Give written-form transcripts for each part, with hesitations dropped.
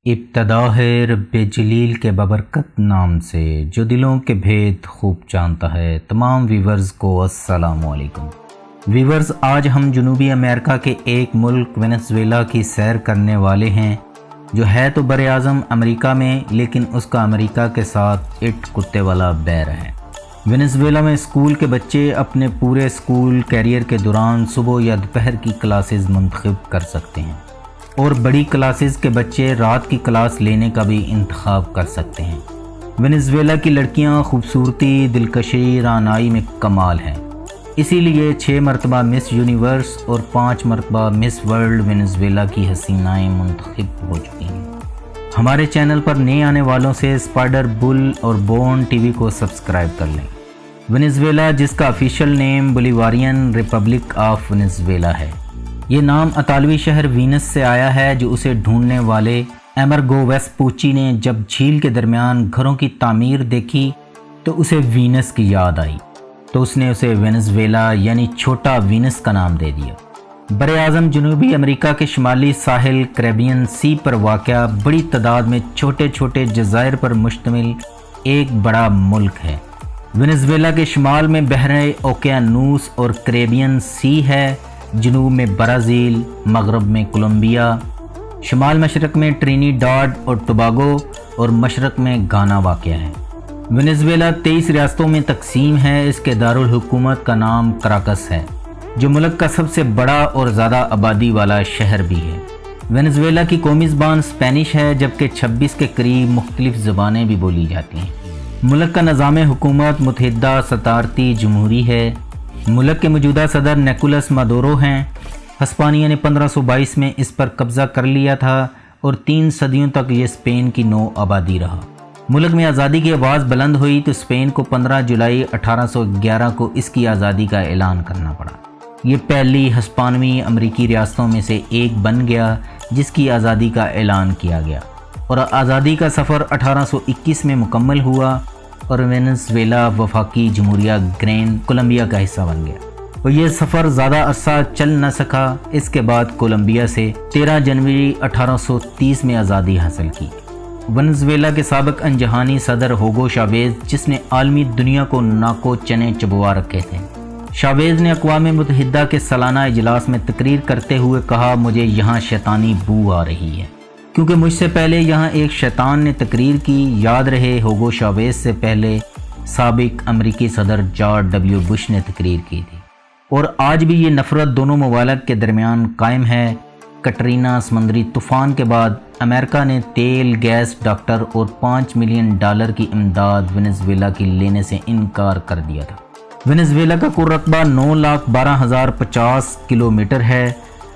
ابتدا ہے رب جلیل کے ببرکت نام سے جو دلوں کے بھید خوب جانتا ہے۔ تمام ویورز کو السلام علیکم۔ ویورز، آج ہم جنوبی امریکہ کے ایک ملک وینزویلا کی سیر کرنے والے ہیں، جو ہے تو بر اعظم امریکہ میں، لیکن اس کا امریکہ کے ساتھ اٹ کتے والا بیر ہے۔ وینزویلا میں اسکول کے بچے اپنے پورے اسکول کیریئر کے دوران صبح یا دوپہر کی کلاسز منتخب کر سکتے ہیں، اور بڑی کلاسز کے بچے رات کی کلاس لینے کا بھی انتخاب کر سکتے ہیں۔ وینزویلا کی لڑکیاں خوبصورتی، دلکشی، رعنائی میں کمال ہیں، اسی لیے 6 مرتبہ مس یونیورس اور 5 مرتبہ مس ورلڈ وینزویلا کی حسینائیں منتخب ہو چکی ہیں۔ ہمارے چینل پر نئے آنے والوں سے اسپائڈر بل اور بون ٹی وی کو سبسکرائب کر لیں۔ وینزویلا، جس کا official name Bolivarian Republic of Venezuela ہے، یہ نام اطالوی شہر وینس سے آیا ہے، جو اسے ڈھونڈنے والے ایمرگو ویسپوچی نے جب جھیل کے درمیان گھروں کی تعمیر دیکھی تو اسے وینس کی یاد آئی، تو اس نے اسے وینزویلا یعنی چھوٹا وینس کا نام دے دیا۔ بر اعظم جنوبی امریکہ کے شمالی ساحل کریبین سی پر واقع بڑی تعداد میں چھوٹے چھوٹے جزائر پر مشتمل ایک بڑا ملک ہے۔ وینزویلا کے شمال میں بحر اوقیانوس اور کریبین سی ہے، جنوب میں برازیل، مغرب میں کولمبیا، شمال مشرق میں ٹرینیڈاڈ اور ٹوباگو اور مشرق میں گانا واقع ہے۔ وینزویلا 23 ریاستوں میں تقسیم ہے۔ اس کے دارالحکومت کا نام کراکس ہے، جو ملک کا سب سے بڑا اور زیادہ آبادی والا شہر بھی ہے۔ وینزویلا کی قومی زبان اسپینش ہے، جبکہ 26 کے قریب مختلف زبانیں بھی بولی جاتی ہیں۔ ملک کا نظام حکومت متحدہ صدارتی جمہوری ہے۔ ملک کے موجودہ صدر نیکولس مادورو ہیں۔ ہسپانیہ نے 1522 میں اس پر قبضہ کر لیا تھا اور 3 صدیوں تک یہ اسپین کی نو آبادی رہا۔ ملک میں آزادی کی آواز بلند ہوئی تو اسپین کو 15 جولائی 1811 کو اس کی آزادی کا اعلان کرنا پڑا۔ یہ پہلی ہسپانوی امریکی ریاستوں میں سے ایک بن گیا جس کی آزادی کا اعلان کیا گیا، اور آزادی کا سفر 1821 میں مکمل ہوا اور وینزویلا وفاقی جمہوریہ گرین کولمبیا کا حصہ بن گیا، اور یہ سفر زیادہ عرصہ چل نہ سکا۔ اس کے بعد کولمبیا سے 13 جنوری 1830 میں آزادی حاصل کی۔ وینزویلا کے سابق جہانی صدر ہوگو شاویز، جس نے عالمی دنیا کو ناکو چنے چبوا رکھے تھے، شاویز نے اقوام متحدہ کے سالانہ اجلاس میں تقریر کرتے ہوئے کہا، مجھے یہاں شیطانی بو آ رہی ہے، کیونکہ مجھ سے پہلے یہاں ایک شیطان نے تقریر کی۔ یاد رہے، ہوگو شاویز سے پہلے سابق امریکی صدر جارج ڈبلیو بش نے تقریر کی تھی، اور آج بھی یہ نفرت دونوں ممالک کے درمیان قائم ہے۔ کٹرینا سمندری طوفان کے بعد امریکہ نے تیل، گیس، ڈاکٹر اور $5 ملین کی امداد وینزویلا کی لینے سے انکار کر دیا تھا۔ وینزویلا کا کل رقبہ 9,12,050 کلومیٹر ہے۔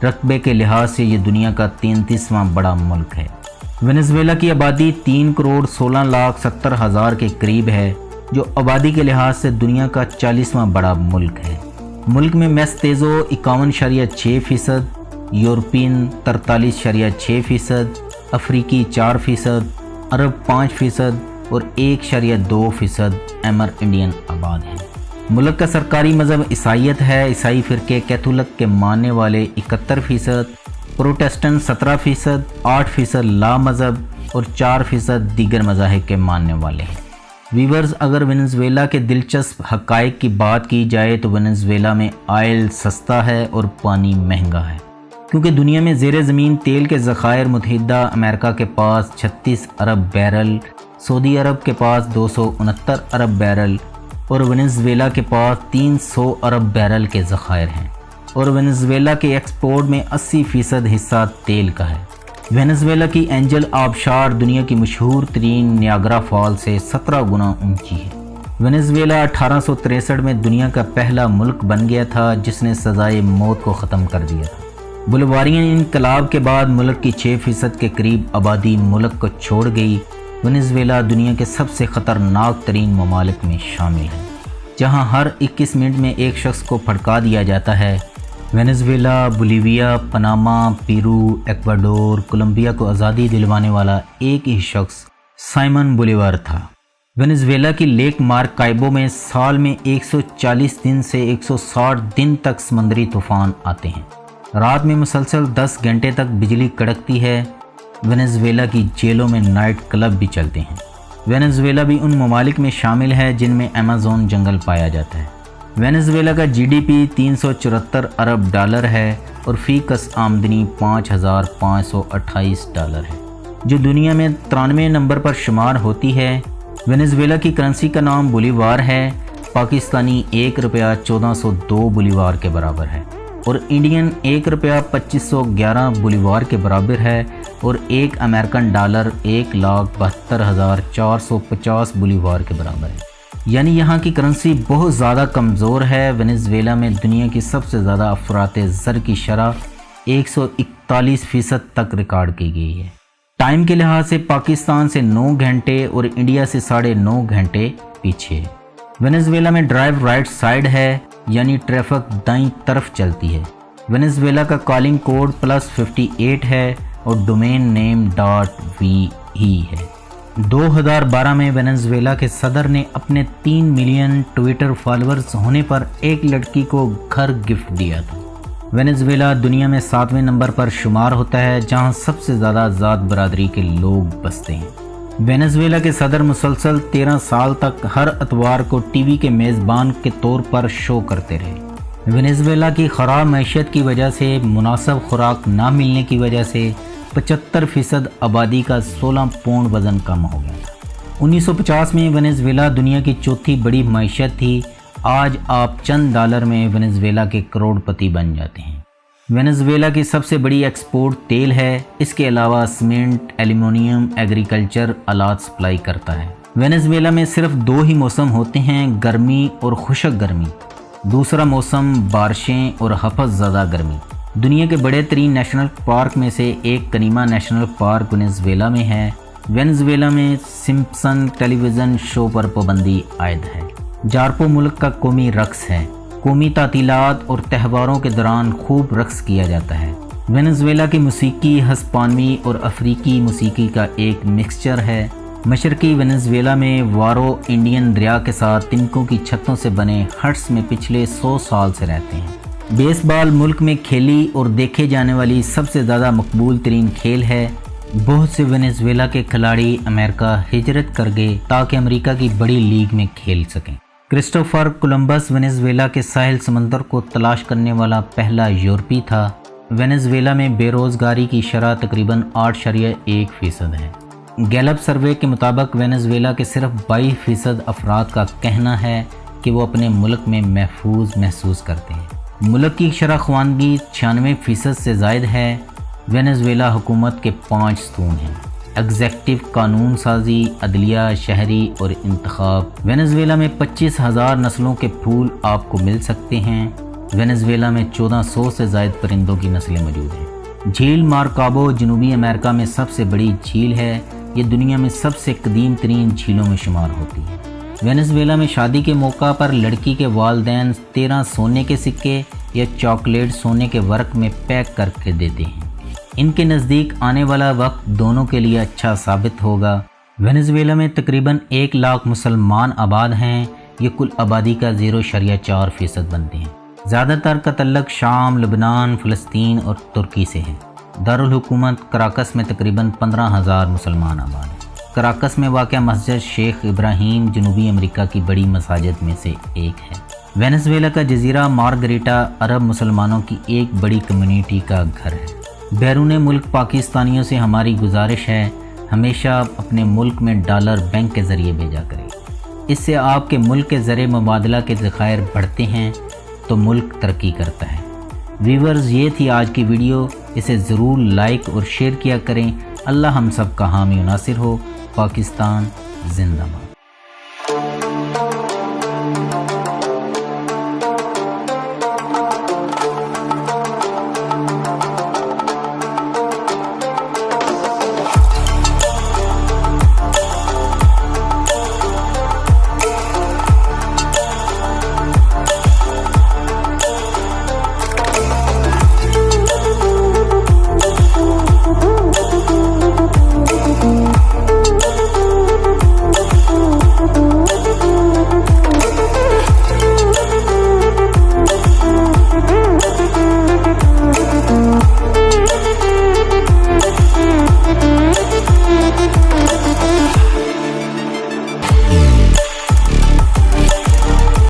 رقبے کے لحاظ سے یہ دنیا کا 33واں بڑا ملک ہے۔ وینزویلا کی آبادی 3,16,70,000 کے قریب ہے، جو آبادی کے لحاظ سے دنیا کا 40واں بڑا ملک ہے۔ ملک میں میستیزو 51.6%، یورپین 43.6%، افریقی 4%، عرب 5% اور 1.2% ایمر انڈین آباد ہیں۔ ملک کا سرکاری مذہب عیسائیت ہے۔ عیسائی فرقے کیتھولک کے ماننے والے 71%، پروٹسٹنٹ 17%، 8% لا مذہب اور 4% دیگر مذاہب کے ماننے والے ہیں۔ ویورز، اگر وینزویلا کے دلچسپ حقائق کی بات کی جائے تو وینزویلا میں آئل سستا ہے اور پانی مہنگا ہے، کیونکہ دنیا میں زیر زمین تیل کے ذخائر متحدہ امریکہ کے پاس 36 ارب بیرل، سعودی عرب کے پاس 269 ارب بیرل اور وینزویلا کے پاس 300 ارب بیرل کے ذخائر ہیں، اور وینزویلا کے ایکسپورٹ میں 80% حصہ تیل کا ہے۔ وینزویلا کی اینجل آبشار دنیا کی مشہور ترین نیاگرا فال سے 17 گنا اونچی ہے۔ وینزویلا 1863 میں دنیا کا پہلا ملک بن گیا تھا جس نے سزائے موت کو ختم کر دیا تھا۔ بولیوارین انقلاب کے بعد ملک کی 6% کے قریب آبادی ملک کو چھوڑ گئی۔ وینزویلا دنیا کے سب سے خطرناک ترین ممالک میں شامل ہے، جہاں ہر 21 منٹ میں ایک شخص کو پھڑکا دیا جاتا ہے۔ وینزویلا، بولیویا، پناما، پیرو، ایکواڈور، کولمبیا کو آزادی دلوانے والا ایک ہی شخص سائمن بولیوار تھا۔ وینزویلا کی لیک مارکائبو میں سال میں 140 دن سے 160 دن تک سمندری طوفان آتے ہیں۔ رات میں مسلسل 10 گھنٹے تک بجلی کڑکتی ہے۔ وینزویلا کی جیلوں میں نائٹ کلب بھی چلتے ہیں۔ وینزویلا بھی ان ممالک میں شامل ہے جن میں ایمیزون جنگل پایا جاتا ہے۔ وینزویلا کا جی ڈی پی 374 ارب ڈالر ہے اور فی کس آمدنی 5528 ڈالر ہے، جو دنیا میں 93 نمبر پر شمار ہوتی ہے۔ وینزویلا کی کرنسی کا نام بولیوار ہے، پاکستانی 1 روپیہ 1402 بولیوار کے برابر ہے اور انڈین 1 روپیہ 2511 بولیوار کے برابر ہے، اور 1 امریکن ڈالر 1,72,450 بولیوار کے برابر ہے۔ یعنی یہاں کی کرنسی بہت زیادہ کمزور ہے۔ وینزویلا میں دنیا کی سب سے زیادہ افراط زر کی شرح 141% تک ریکارڈ کی گئی ہے۔ ٹائم کے لحاظ سے پاکستان سے 9 گھنٹے اور انڈیا سے 9.5 گھنٹے پیچھے ہے۔ وینزویلا میں ڈرائیو رائٹ سائیڈ ہے، یعنی ٹریفک دائیں طرف چلتی ہے۔ وینزویلا کا کالنگ کوڈ +58 ہے اور ڈومین نیم .v ہی ہے۔ 2012 میں وینزویلا کے صدر نے اپنے 3 ملین ٹویٹر فالورز ہونے پر ایک لڑکی کو گھر گفٹ دیا تھا۔ وینزویلا دنیا میں 7ویں نمبر پر شمار ہوتا ہے جہاں سب سے زیادہ ذات برادری کے لوگ بستے ہیں۔ وینزویلا کے صدر مسلسل 13 سال تک ہر اتوار کو ٹی وی کے میزبان کے طور پر شو کرتے رہے۔ وینزویلا کی خراب معیشت کی وجہ سے، مناسب خوراک نہ ملنے کی وجہ سے 75% آبادی کا 16 پاؤنڈ وزن کم ہو گیا۔ 1950 میں وینزویلا دنیا کی چوتھی بڑی معیشت تھی۔ آج آپ چند ڈالر میں وینزویلا کے کروڑ پتی بن جاتے ہیں۔ وینزویلا کی سب سے بڑی ایکسپورٹ تیل ہے، اس کے علاوہ سیمنٹ، ایلومینیم، ایگریکلچر آلات سپلائی کرتا ہے۔ وینزویلا میں صرف 2 ہی موسم ہوتے ہیں، گرمی اور خشک گرمی۔ دوسرا موسم بارشیں اور حفظ زدہ گرمی۔ دنیا کے بڑے ترین نیشنل پارک میں سے ایک کنیما نیشنل پارک وینزویلا میں ہے۔ وینزویلا میں سمپسن ٹیلی ویژن شو پر پابندی عائد ہے۔ جارپو ملک کا قومی رقص ہے۔ قومی تعطیلات اور تہواروں کے دوران خوب رقص کیا جاتا ہے۔ وینزویلا کی موسیقی ہسپانوی اور افریقی موسیقی کا ایک مکسچر ہے۔ مشرقی وینزویلا میں وارو انڈین دریا کے ساتھ تنکوں کی چھتوں سے بنے ہٹس میں پچھلے 100 سال سے رہتے ہیں۔ بیس بال ملک میں کھیلی اور دیکھے جانے والی سب سے زیادہ مقبول ترین کھیل ہے۔ بہت سے وینزویلا کے کھلاڑی امریکہ ہجرت کر گئے تاکہ امریکہ کی بڑی لیگ میں کھیل سکیں۔ کرسٹوفر کولمبس وینزویلا کے ساحل سمندر کو تلاش کرنے والا پہلا یورپی تھا۔ وینزویلا میں بے روزگاری کی شرح تقریباً 8.1% ہے۔ گیلپ سروے کے مطابق وینزویلا کے صرف 22% افراد کا کہنا ہے کہ وہ اپنے ملک میں محفوظ محسوس کرتے ہیں۔ ملک کی شرح خواندگی 96% سے زائد ہے۔ وینزویلا حکومت کے 5 ستون ہیں: ایگزیکٹو، قانون سازی، عدلیہ، شہری اور انتخاب۔ وینزویلا میں 25,000 نسلوں کے پھول آپ کو مل سکتے ہیں۔ وینزویلا میں 1400 سے زائد پرندوں کی نسلیں موجود ہیں۔ جھیل مارکابو جنوبی امریکہ میں سب سے بڑی جھیل ہے۔ یہ دنیا میں سب سے قدیم ترین جھیلوں میں شمار ہوتی ہے۔ وینزویلا میں شادی کے موقع پر لڑکی کے والدین 13 سونے کے سکے یا چاکلیٹ سونے کے ورق میں پیک کر کے دیتے ہیں۔ ان کے نزدیک آنے والا وقت دونوں کے لیے اچھا ثابت ہوگا۔ وینزویلا میں تقریباً 1 لاکھ مسلمان آباد ہیں۔ یہ کل آبادی کا 0.4% بنتے ہیں۔ زیادہ تر کا تعلق شام، لبنان، فلسطین اور ترکی سے ہے۔ دارالحکومت کراکس میں تقریباً 15,000 مسلمان آباد ہیں۔ کراکس میں واقع مسجد شیخ ابراہیم جنوبی امریکہ کی بڑی مساجد میں سے ایک ہے۔ وینزویلا کا جزیرہ مارگریٹا عرب مسلمانوں کی ایک بڑی کمیونٹی کا گھر ہے۔ بیرون ملک پاکستانیوں سے ہماری گزارش ہے ہمیشہ اپنے ملک میں ڈالر بینک کے ذریعے بھیجا کریں۔ اس سے آپ کے ملک کے زر مبادلہ کے ذخائر بڑھتے ہیں تو ملک ترقی کرتا ہے۔ ویورز، یہ تھی آج کی ویڈیو، اسے ضرور لائک اور شیئر کیا کریں۔ اللہ ہم سب کا حامی و ناصر ہو۔ پاکستان زندہ باد۔